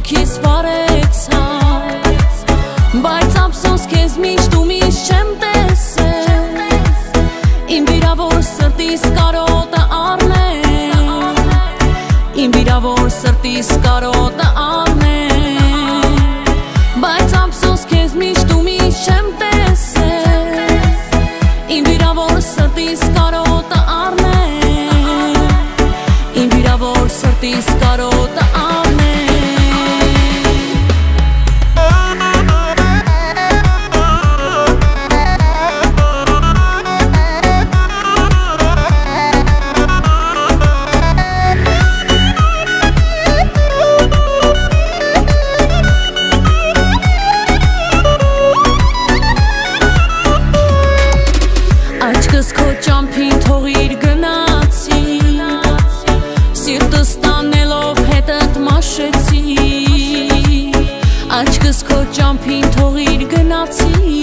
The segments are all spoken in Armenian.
հոգիս վարեցա, բայց ափսոս քեզ միշտ ու միշտ չեմ տեսել, իմ վիրավոր սրտիս կարոտը առնել, իմ վիրավոր սրտիս կարոտը առնել, բայց ափսոս քեզ միշտ ու միշտ չեմ տեսել, իմ վիրավոր սրտիս կարոտը առնել, իմ վիրավոր սրտիս կարոտը առնել։ Աչքս քո ճամփին թողիր գնացի, սիրտս տանելով հետդ մաշեցի, աչքս քո ճամփին թողիր գնացի,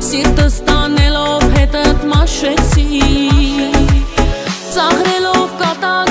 սիրտս տանելով հետդ մաշեցի, ծաղրելով կատակ